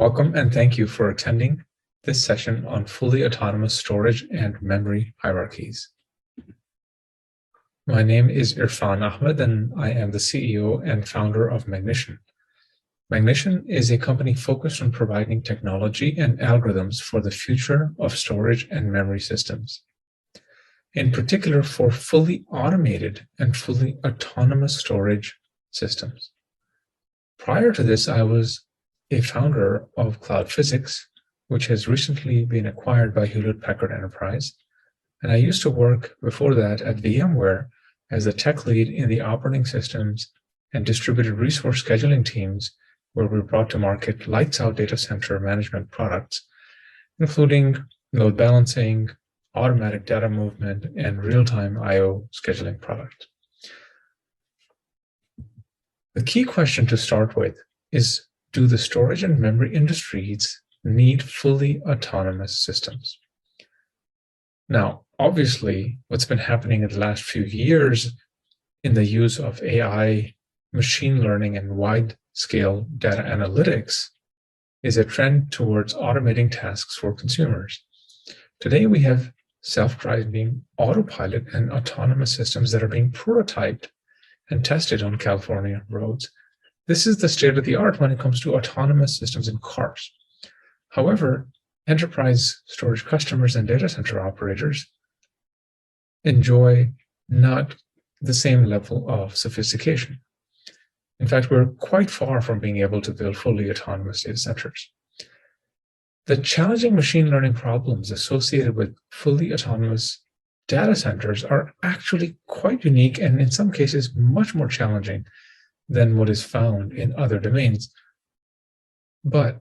Welcome and thank you for attending this session on fully autonomous storage and memory hierarchies. My name is Irfan Ahmed and I am the CEO and founder of Magnition. Magnition is a company focused on providing technology and algorithms for the future of storage and memory systems, in particular for fully automated and fully autonomous storage systems. Prior to this, I was a founder of Cloud Physics, which has recently been acquired by Hewlett Packard Enterprise. And I used to work before that at VMware as a tech lead in the operating systems and distributed resource scheduling teams, where we brought to market lights out data center management products, including load balancing, automatic data movement, and real-time I/O scheduling product. The key question to start with is, do the storage and memory industries need fully autonomous systems? Now, obviously, what's been happening in the last few years in the use of AI, machine learning, and wide-scale data analytics is a trend towards automating tasks for consumers. Today, we have self-driving autopilot and autonomous systems that are being prototyped and tested on California roads. This is the state of the art when it comes to autonomous systems in cars. However, enterprise storage customers and data center operators enjoy not the same level of sophistication. In fact, we're quite far from being able to build fully autonomous data centers. The challenging machine learning problems associated with fully autonomous data centers are actually quite unique and in some cases much more challenging than what is found in other domains. But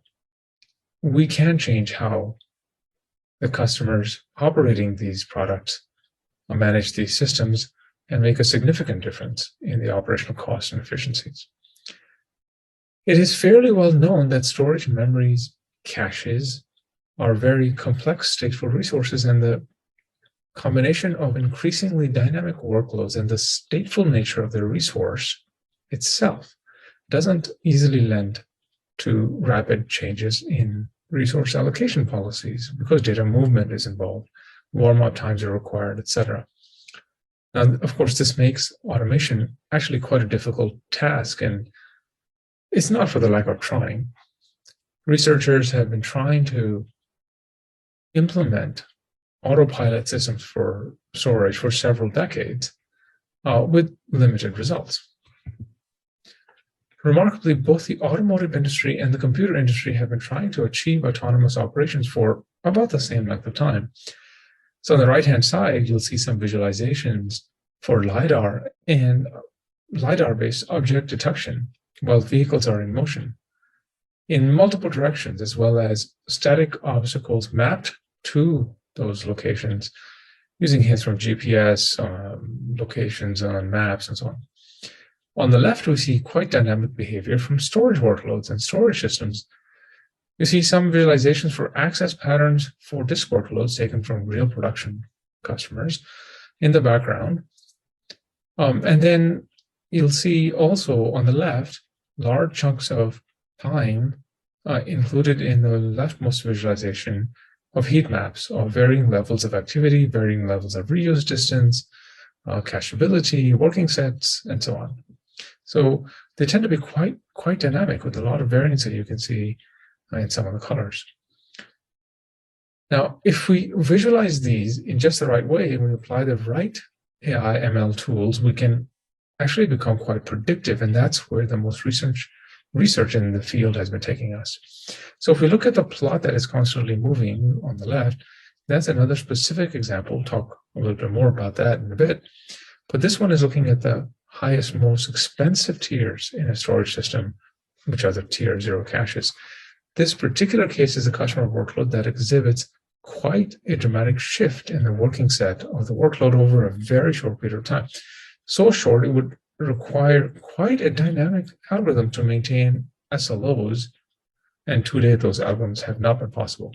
we can change how the customers operating these products manage these systems and make a significant difference in the operational costs and efficiencies. It is fairly well known that storage memories, caches, are very complex stateful resources, and the combination of increasingly dynamic workloads and the stateful nature of the resource itself doesn't easily lend to rapid changes in resource allocation policies because data movement is involved, warm-up times are required, etc. Now, of course, this makes automation actually quite a difficult task, and it's not for the lack of trying. Researchers have been trying to implement autopilot systems for storage for several decades with limited results. Remarkably, both the automotive industry and the computer industry have been trying to achieve autonomous operations for about the same length of time. So on the right-hand side, you'll see some visualizations for LiDAR and LiDAR-based object detection while vehicles are in motion in multiple directions, as well as static obstacles mapped to those locations using hints from GPS, locations on maps, and so on. On the left, we see quite dynamic behavior from storage workloads and storage systems. You see some visualizations for access patterns for disk workloads taken from real production customers in the background. And then you'll see also on the left, large chunks of time included in the leftmost visualization of heat maps of varying levels of activity, varying levels of reuse distance, cacheability, working sets, and so on. So they tend to be quite dynamic with a lot of variance that you can see in some of the colors. Now, if we visualize these in just the right way and we apply the right AI ML tools, we can actually become quite predictive, and that's where the most research in the field has been taking us. So if we look at the plot that is constantly moving on the left, that's another specific example. We'll talk a little bit more about that in a bit. But this one is looking at the highest, most expensive tiers in a storage system, which are the tier 0 caches. This particular case is a customer workload that exhibits quite a dramatic shift in the working set of the workload over a very short period of time. So short, it would require quite a dynamic algorithm to maintain SLOs, and to date, those algorithms have not been possible.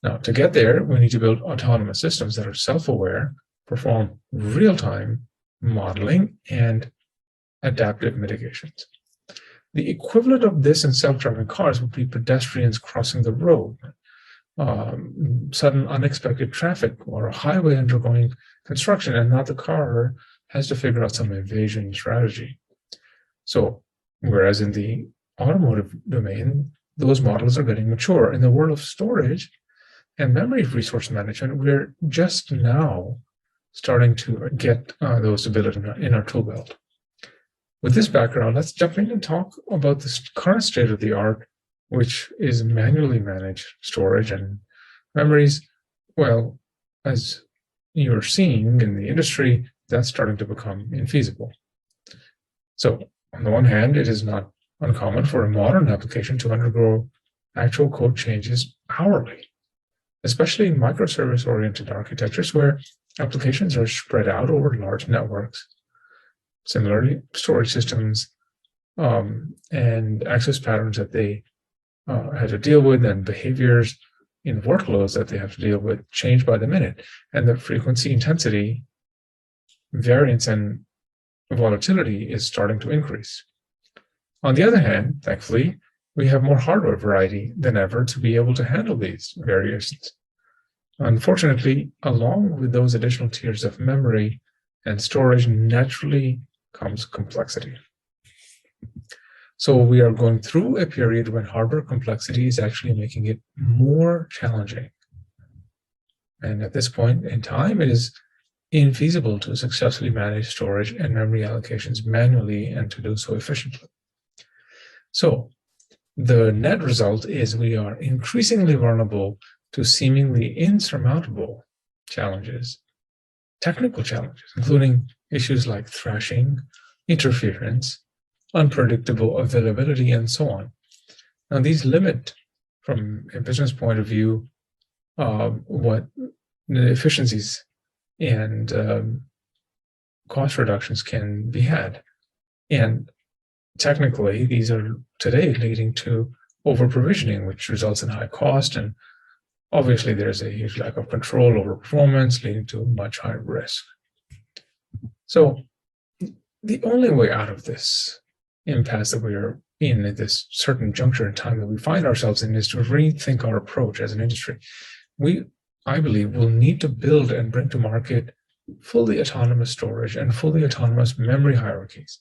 Now, to get there, we need to build autonomous systems that are self-aware, perform real-time modeling, and adaptive mitigations. The equivalent of this in self-driving cars would be pedestrians crossing the road, sudden unexpected traffic, or a highway undergoing construction, and now the car has to figure out some evasion strategy. So, whereas in the automotive domain, those models are getting mature. In the world of storage and memory resource management, we're just now starting to get those abilities in our tool belt. With this background, let's jump in and talk about the current state of the art, which is manually managed storage and memories. Well, as you're seeing in the industry, that's starting to become infeasible. So, on the one hand, it is not uncommon for a modern application to undergo actual code changes hourly, especially in microservice-oriented architectures where applications are spread out over large networks. Similarly, storage systems and access patterns that they had to deal with and behaviors in workloads that they have to deal with change by the minute. And the frequency, intensity, variance, and volatility is starting to increase. On the other hand, thankfully, we have more hardware variety than ever to be able to handle these variations. Unfortunately, along with those additional tiers of memory and storage naturally comes complexity. So we are going through a period when hardware complexity is actually making it more challenging. And at this point in time, it is infeasible to successfully manage storage and memory allocations manually and to do so efficiently. So the net result is we are increasingly vulnerable to seemingly insurmountable challenges, technical challenges, including issues like thrashing, interference, unpredictable availability, and so on. Now, these limit, from a business point of view, what the efficiencies and cost reductions can be had. And technically, these are today leading to over-provisioning, which results in high cost. And obviously, there's a huge lack of control over performance, leading to much higher risk. So the only way out of this impasse that we are in at this certain juncture in time that we find ourselves in is to rethink our approach as an industry. I believe, will need to build and bring to market fully autonomous storage and fully autonomous memory hierarchies.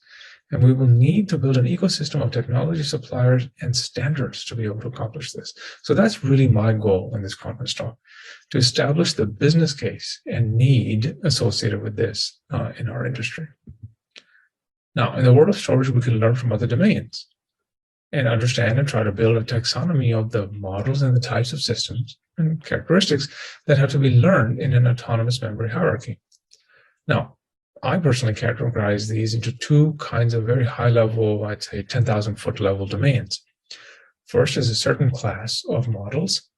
And we will need to build an ecosystem of technology suppliers and standards to be able to accomplish this. So that's really my goal in this conference talk, to establish the business case and need associated with this in our industry. Now, in the world of storage, we can learn from other domains and understand and try to build a taxonomy of the models and the types of systems and characteristics that have to be learned in an autonomous memory hierarchy. Now, I personally categorize these into two kinds of very high level, I'd say 10,000 foot level domains. First is a certain class of models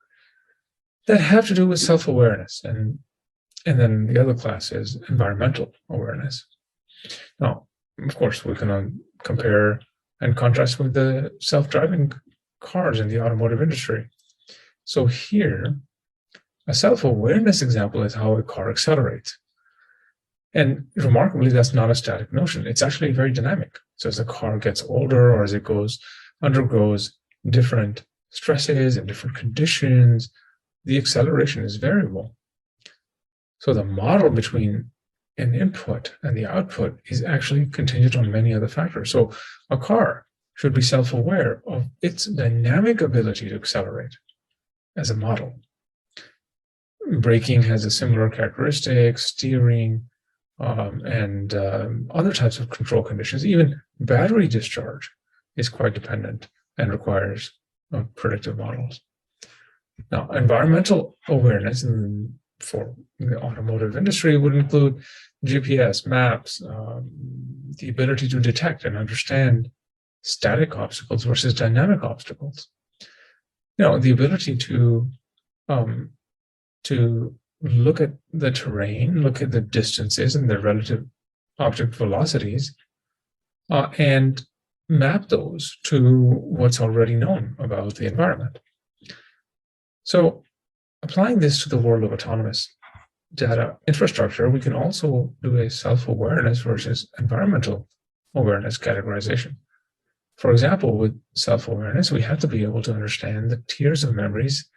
that have to do with self-awareness, and then the other class is environmental awareness. Now, of course, we can compare and contrast with the self-driving cars in the automotive industry. So here, a self-awareness example is how a car accelerates. And remarkably, that's not a static notion. It's actually very dynamic. So as the car gets older or as it undergoes different stresses and different conditions, the acceleration is variable. So the model between an input and the output is actually contingent on many other factors. So a car should be self-aware of its dynamic ability to accelerate as a model. Braking has a similar characteristic, steering, and other types of control conditions. Even battery discharge is quite dependent and requires predictive models. Now, environmental awareness for the automotive industry would include GPS, maps, the ability to detect and understand static obstacles versus dynamic obstacles. The ability to look at the terrain, look at the distances and the relative object velocities, and map those to what's already known about the environment. So applying this to the world of autonomous data infrastructure, we can also do a self-awareness versus environmental awareness categorization. For example, with self-awareness, we have to be able to understand the tiers of memories,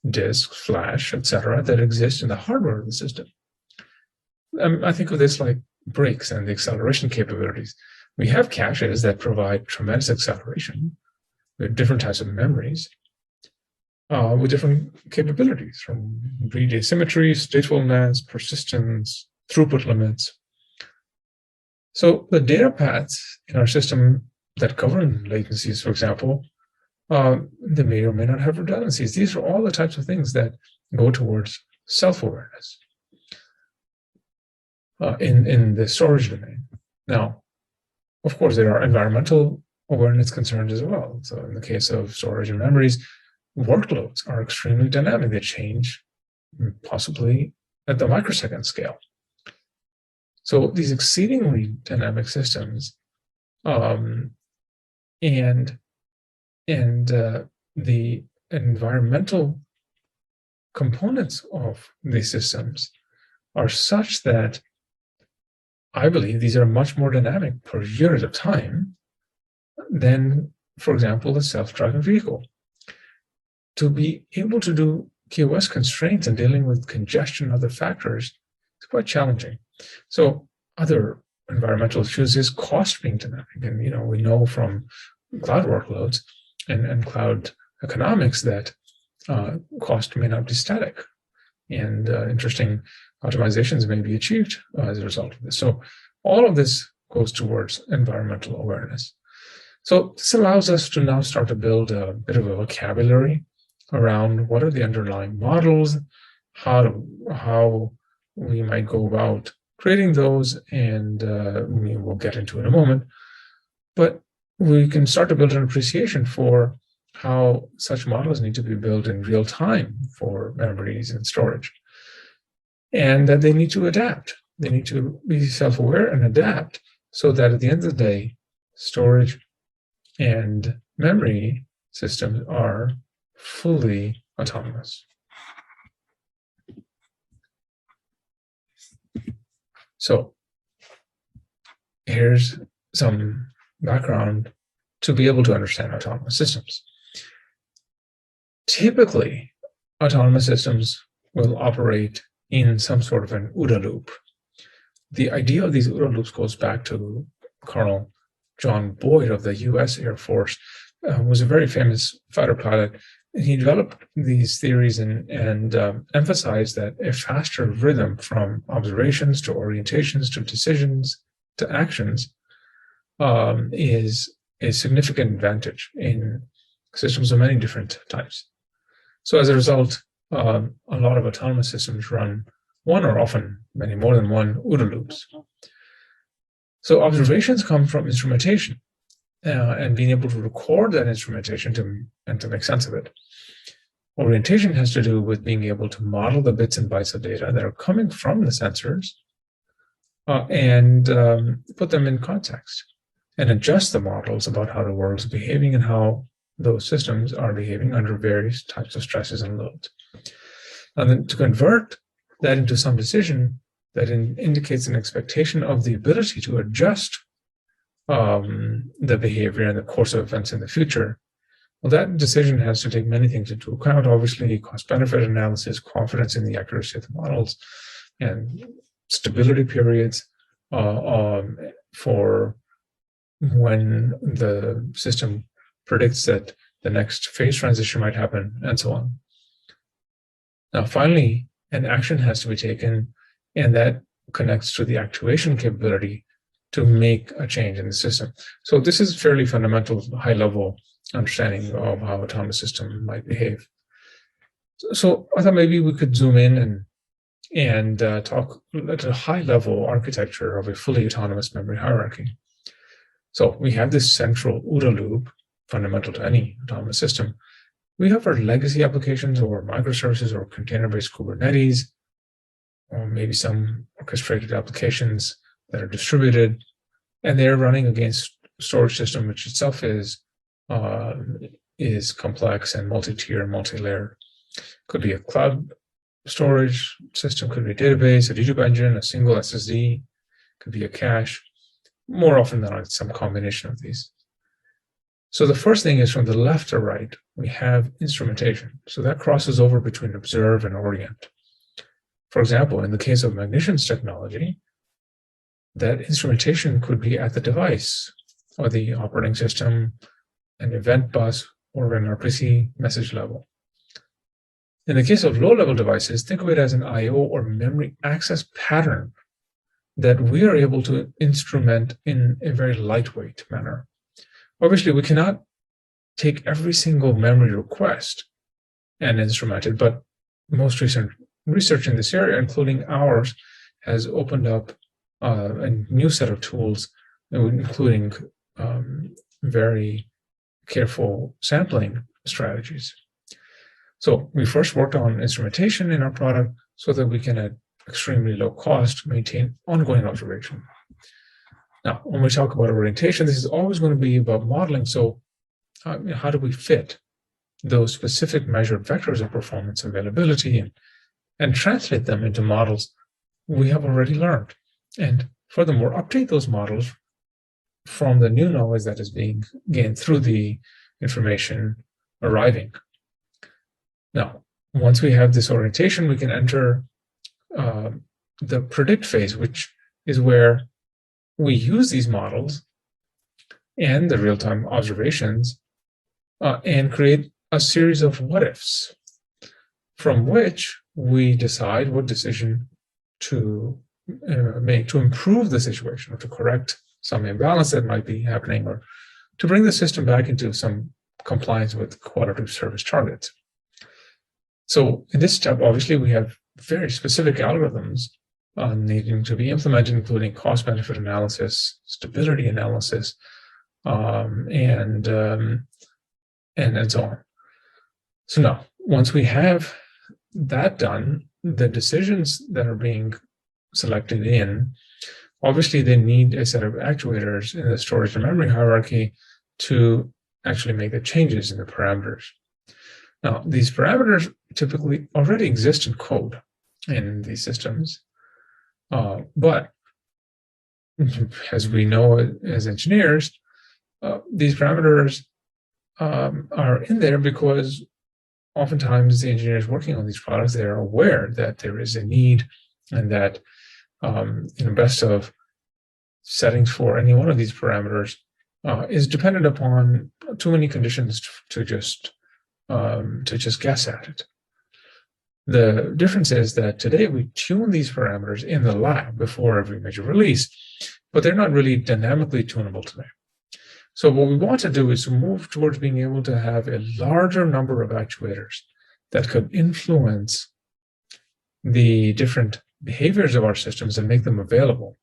disk, flash, etc., that exist in the hardware of the system. I think of this like brakes and the acceleration capabilities. We have caches that provide tremendous acceleration with different types of memories, with different capabilities, from read asymmetry, statefulness, persistence, throughput limits. So the data paths in our system that govern latencies, for example, they may or may not have redundancies. These are all the types of things that go towards self-awareness in the storage domain. Now, of course, there are environmental awareness concerns as well. So in the case of storage and memories, workloads are extremely dynamic. They change possibly at the microsecond scale. So these exceedingly dynamic systems and the environmental components of these systems are such that I believe these are much more dynamic per year at a time than, for example, a self-driving vehicle. To be able to do QoS constraints and dealing with congestion and other factors is quite challenging. So other environmental issues is cost being dynamic. And we know from cloud workloads and cloud economics that cost may not be static, and interesting optimizations may be achieved as a result of this. So all of this goes towards environmental awareness. So this allows us to now start to build a bit of a vocabulary around what are the underlying models, how we might go about creating those, and we will get into in a moment. But we can start to build an appreciation for how such models need to be built in real time for memories and storage, and that they need to adapt. They need to be self-aware and adapt so that at the end of the day, storage and memory systems are fully autonomous. So here's some background to be able to understand autonomous systems. Typically, autonomous systems will operate in some sort of an OODA loop. The idea of these OODA loops goes back to Colonel John Boyd of the US Air Force, who was a very famous fighter pilot. He developed these theories and emphasized that a faster rhythm from observations to orientations to decisions to actions is a significant advantage in systems of many different types. So as a result, a lot of autonomous systems run one or often many more than one OODA loops. So observations come from instrumentation and being able to record that instrumentation to make sense of it. Orientation has to do with being able to model the bits and bytes of data that are coming from the sensors and put them in context and adjust the models about how the world is behaving and how those systems are behaving under various types of stresses and loads. And then to convert that into some decision that indicates an expectation of the ability to adjust the behavior and the course of events in the future, well, that decision has to take many things into account, obviously, cost-benefit analysis, confidence in the accuracy of the models, and stability periods for when the system predicts that the next phase transition might happen, and so on. Now, finally, an action has to be taken, and that connects to the actuation capability to make a change in the system. So this is fairly fundamental, high-level understanding of how autonomous system might behave. So I thought maybe we could zoom in and talk at a high-level architecture of a fully autonomous memory hierarchy. So we have this central OODA loop, fundamental to any autonomous system. We have our legacy applications or microservices or container-based Kubernetes, or maybe some orchestrated applications that are distributed, and they're running against a storage system, which itself is complex and multi-tier, multi-layered. Could be a cloud storage system, could be a database, a Dedupe engine, a single SSD, could be a cache. More often than not, it's some combination of these. So the first thing is from the left to right, we have instrumentation. So that crosses over between observe and orient. For example, in the case of Magnition's technology, that instrumentation could be at the device or the operating system, an event bus, or an RPC message level. In the case of low-level devices, think of it as an I/O or memory access pattern that we are able to instrument in a very lightweight manner. Obviously, we cannot take every single memory request and instrument it, but most recent research in this area, including ours, has opened up a new set of tools, including very careful sampling strategies. So we first worked on instrumentation in our product so that we can, at extremely low cost, maintain ongoing observation. Now, when we talk about orientation, this is always going to be about modeling. So how do we fit those specific measured vectors of performance availability and translate them into models we have already learned? And furthermore, update those models from the new knowledge that is being gained through the information arriving. Now, once we have this orientation, we can enter the predict phase, which is where we use these models and the real-time observations and create a series of what-ifs from which we decide what decision to make to improve the situation or to correct some imbalance that might be happening or to bring the system back into some compliance with quality of service targets. So in this step, obviously, we have very specific algorithms needing to be implemented, including cost-benefit analysis, stability analysis, and so on. So now, once we have that done, the decisions that are being selected in, obviously, they need a set of actuators in the storage and memory hierarchy to actually make the changes in the parameters. Now, these parameters typically already exist in code in these systems, but as we know as engineers, these parameters are in there because oftentimes the engineers working on these products, they are aware that there is a need and that best of settings for any one of these parameters is dependent upon too many conditions to just guess at it. The difference is that today we tune these parameters in the lab before every major release, but they're not really dynamically tunable today. So what we want to do is to move towards being able to have a larger number of actuators that could influence the different behaviors of our systems and make them available,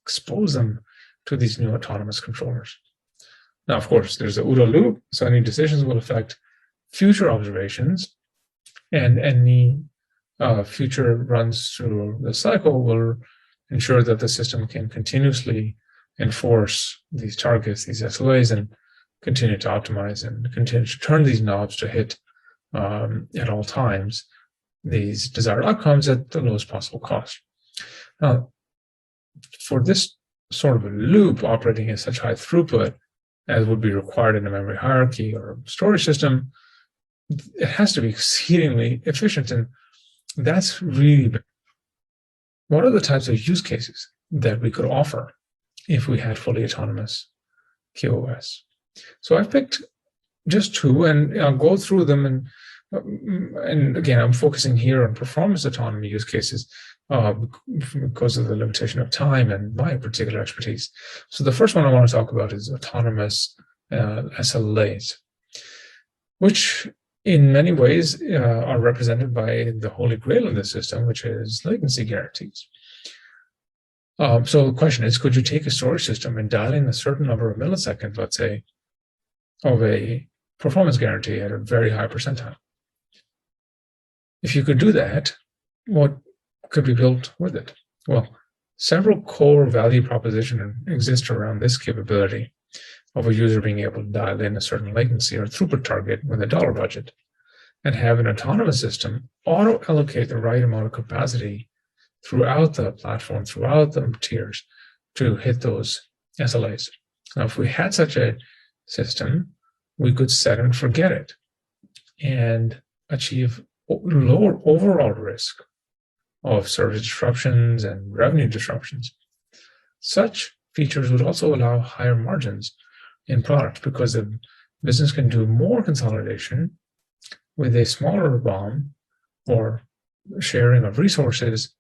expose them to these new autonomous controllers. Now, of course, there's the OODA loop, so any decisions will affect future observations, and any future runs through the cycle will ensure that the system can continuously enforce these targets, these SLAs, and continue to optimize and continue to turn these knobs to hit at all times these desired outcomes at the lowest possible cost. Now, for this sort of a loop operating at such high throughput as would be required in a memory hierarchy or a storage system, it has to be exceedingly efficient. And that's really big. What are the types of use cases that we could offer if we had fully autonomous QoS? So I've picked just two, and I'll go through them. And again, I'm focusing here on performance autonomy use cases because of the limitation of time and my particular expertise. So the first one I want to talk about is autonomous SLAs, which in many ways are represented by the holy grail in the system, which is latency guarantees. So the question is, could you take a storage system and dial in a certain number of milliseconds, let's say, of a performance guarantee at a very high percentile? If you could do that, what could be built with it? Well, several core value propositions exist around this capability of a user being able to dial in a certain latency or throughput target with a dollar budget and have an autonomous system auto-allocate the right amount of capacity throughout the platform, throughout the tiers to hit those SLAs. Now, if we had such a system, we could set and forget it and achieve lower overall risk of service disruptions and revenue disruptions. Such features would also allow higher margins in products because the business can do more consolidation with a smaller BOM or sharing of resources,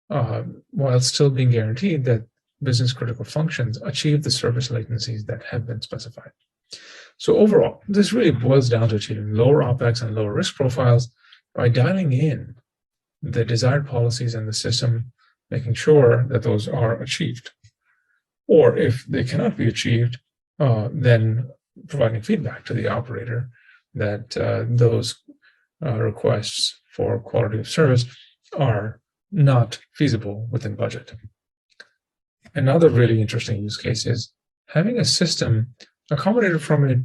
while still being guaranteed that business critical functions achieve the service latencies that have been specified. So overall, this really boils down to achieving lower OpEx and lower risk profiles by dialing in the desired policies in the system, making sure that those are achieved. Or if they cannot be achieved, then providing feedback to the operator that those requests for quality of service are not feasible within budget. Another really interesting use case is having a system accommodated from a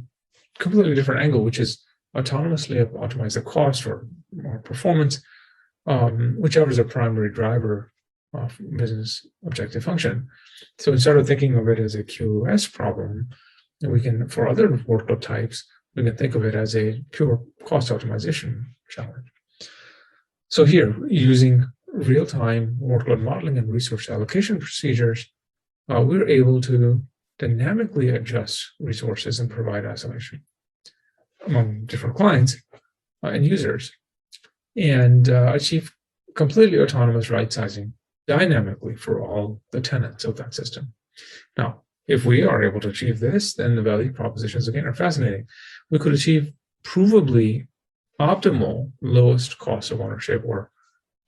completely different angle, which is autonomously optimize the cost or performance, whichever is a primary driver of business objective function. So instead of thinking of it as a QoS problem, we can, for other workload types, we can think of it as a pure cost optimization challenge. So here, using real-time workload modeling and resource allocation procedures, we're able to dynamically adjust resources and provide isolation among different clients and users, and achieve completely autonomous right-sizing dynamically for all the tenants of that system. Now, if we are able to achieve this, then the value propositions, again, are fascinating. We could achieve provably optimal lowest cost of ownership, or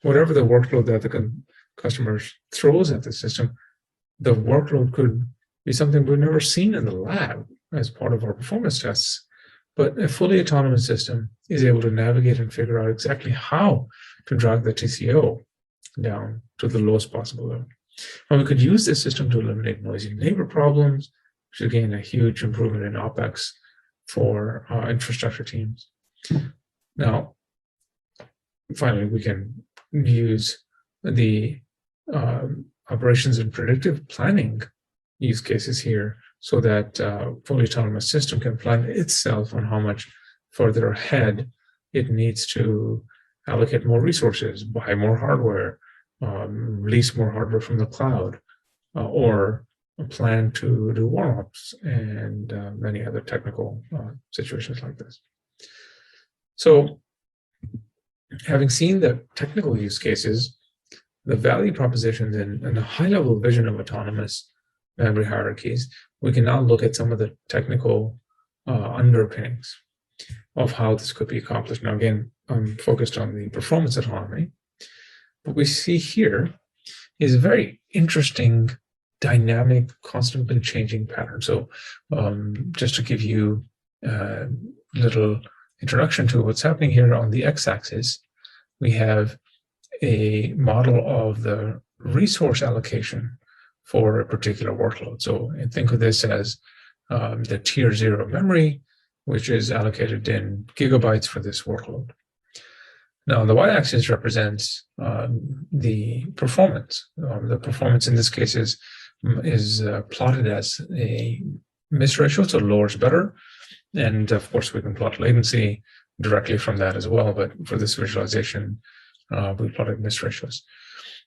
whatever the workload that the customer throws at the system, the workload could be something we've never seen in the lab as part of our performance tests. But a fully autonomous system is able to navigate and figure out exactly how to drive the TCO down to the lowest possible level. And we could use this system to eliminate noisy neighbor problems, which is again a huge improvement in OpEx for infrastructure teams. Now, finally, we can use the operations and predictive planning use cases here so that fully autonomous system can plan itself on how much further ahead it needs to allocate more resources, buy more hardware, lease more hardware from the cloud, or plan to do warm-ups and many other technical situations like this. So having seen the technical use cases, the value propositions and the high-level vision of autonomous memory hierarchies, we can now look at some of the technical underpinnings of how this could be accomplished. Now, again, I'm focused on the performance autonomy. What we see here is a very interesting, dynamic, constantly changing pattern. So just to give you a little introduction to what's happening here on the x-axis, we have a model of the resource allocation for a particular workload. So think of this as the tier 0 memory, which is allocated in gigabytes for this workload. Now, the y-axis represents the performance. The performance in this case is plotted as a miss ratio, so lower is better. And of course, we can plot latency directly from that as well. But for this visualization, we plotted miss ratios.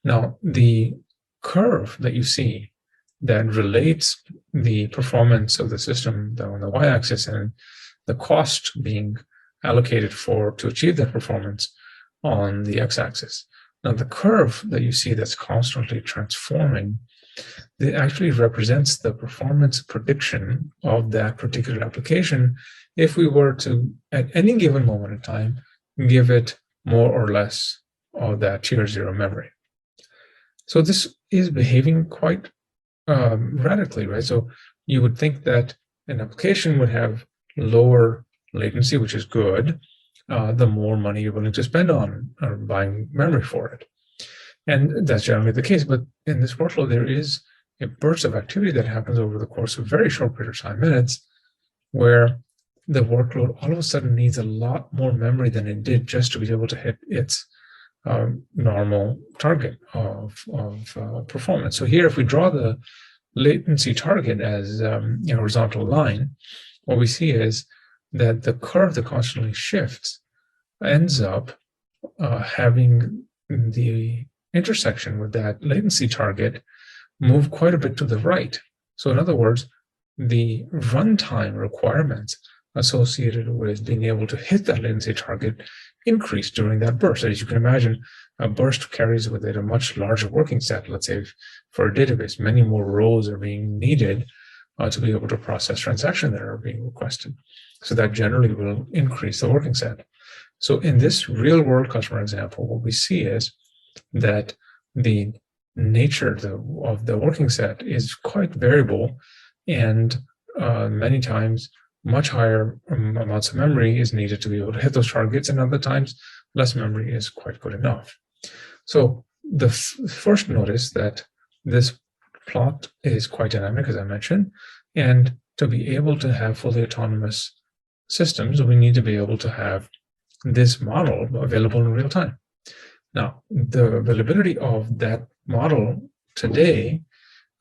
Now, the curve that you see that relates the performance of the system on the y-axis and the cost being allocated to achieve that performance on the x-axis. Now, the curve that you see that's constantly transforming, it actually represents the performance prediction of that particular application if we were to, at any given moment in time, give it more or less of that tier 0 memory. So this is behaving quite radically, right? So you would think that an application would have lower latency, which is good, the more money you're willing to spend on buying memory for it. And that's generally the case. But in this workload, there is a burst of activity that happens over the course of a very short period of time, minutes, where the workload all of a sudden needs a lot more memory than it did just to be able to hit its normal target of performance. So here, if we draw the latency target as a horizontal line, what we see is that the curve that constantly shifts ends up having the intersection with that latency target move quite a bit to the right. So in other words, the runtime requirements associated with being able to hit that latency target increase during that burst. As you can imagine, a burst carries with it a much larger working set. Let's say for a database, many more rows are being needed to be able to process transactions that are being requested. So that generally will increase the working set. So in this real world customer example, what we see is that the nature of the working set is quite variable, and many times much higher amounts of memory is needed to be able to hit those targets, and other times less memory is quite good enough. So the first notice that this plot is quite dynamic, as I mentioned, and to be able to have fully autonomous systems, we need to be able to have this model available in real time. Now, the availability of that model today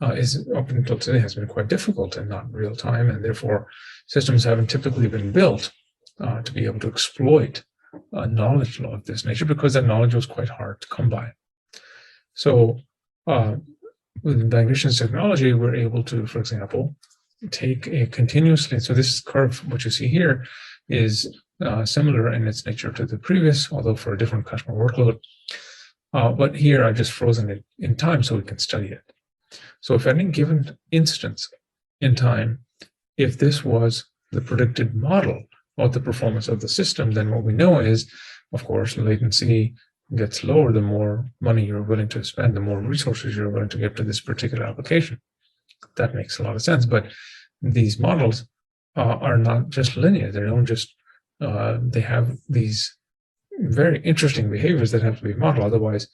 is up until today has been quite difficult and not real time, and therefore systems haven't typically been built to be able to exploit knowledge of this nature, because that knowledge was quite hard to come by. So with Digressions technology, we're able to, for example, take a continuously, so this curve, what you see here, is similar in its nature to the previous, although for a different customer workload. But here I've just frozen it in time so we can study it. So if at any given instance in time, if this was the predicted model of the performance of the system, then what we know is, of course, latency gets lower the more money you're willing to spend, the more resources you're willing to give to this particular application. That makes a lot of sense. But these models are not just linear. They don't just, they have these very interesting behaviors that have to be modeled. Otherwise,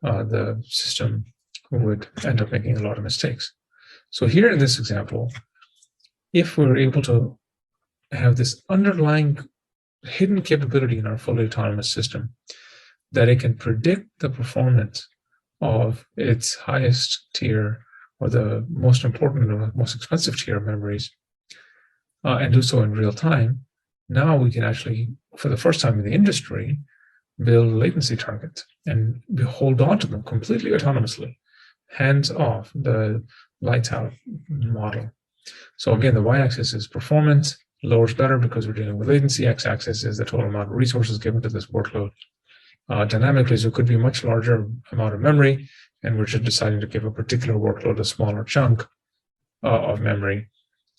the system would end up making a lot of mistakes. So here in this example, if we're able to have this underlying hidden capability in our fully autonomous system, that it can predict the performance of its highest tier or the most important or most expensive tier of memories, and do so in real time, now we can actually, for the first time in the industry, build latency targets and hold on to them completely autonomously, hands off, the lights out model. So again, the y-axis is performance, lower is better because we're dealing with latency. X-axis is the total amount of resources given to this workload. Dynamically, so it could be a much larger amount of memory, and we're just deciding to give a particular workload a smaller chunk of memory,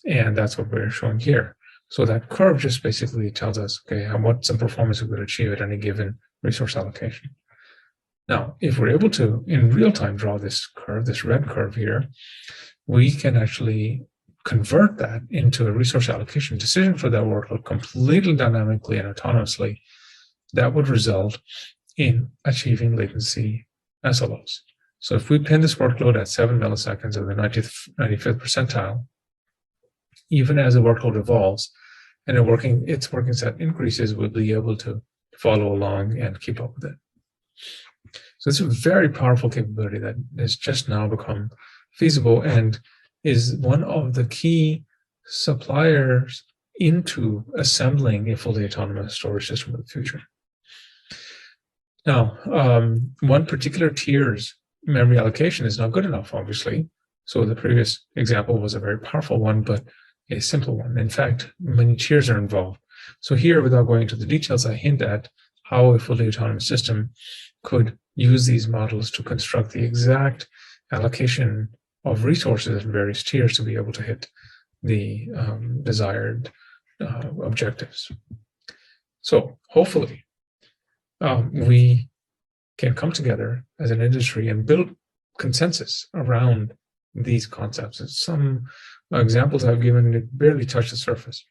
and that's what we're showing here. So that curve just basically tells us, okay, what's the performance we could achieve at any given resource allocation. Now, if we're able to, in real time, draw this curve, this red curve here, we can actually convert that into a resource allocation decision for that workload completely dynamically and autonomously. That would result in achieving latency SLOs. So if we pin this workload at 7 milliseconds of the 95th percentile, even as the workload evolves and its working set increases, we'll be able to follow along and keep up with it. So it's a very powerful capability that has just now become feasible and is one of the key suppliers into assembling a fully autonomous storage system of the future. Now, one particular tier's memory allocation is not good enough, obviously. So the previous example was a very powerful one, but a simple one. In fact, many tiers are involved. So here, without going into the details, I hint at how a fully autonomous system could use these models to construct the exact allocation of resources in various tiers to be able to hit the desired objectives. So hopefully, we can come together as an industry and build consensus around these concepts. And some examples I've given barely touch the surface,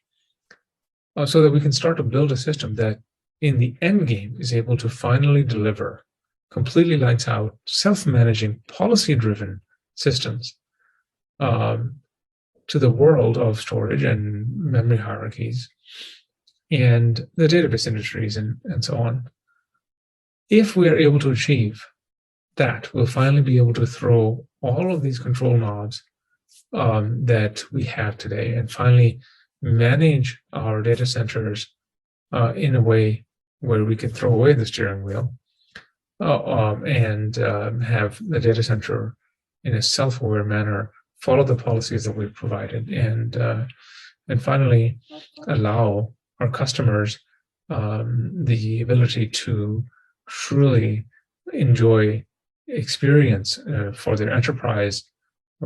so that we can start to build a system that in the end game is able to finally deliver completely lights out, self-managing, policy-driven systems to the world of storage and memory hierarchies and the database industries and so on. If we are able to achieve that, we'll finally be able to throw all of these control knobs that we have today and finally manage our data centers in a way where we can throw away the steering wheel and have the data center in a self-aware manner follow the policies that we've provided, and finally allow our customers the ability to truly enjoy experience for their enterprise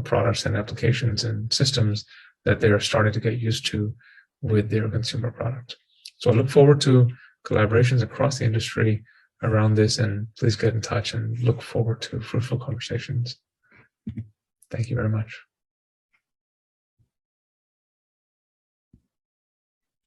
products and applications and systems that they're starting to get used to with their consumer product. So I look forward to collaborations across the industry around this, and please get in touch and look forward to fruitful conversations. Thank you very much.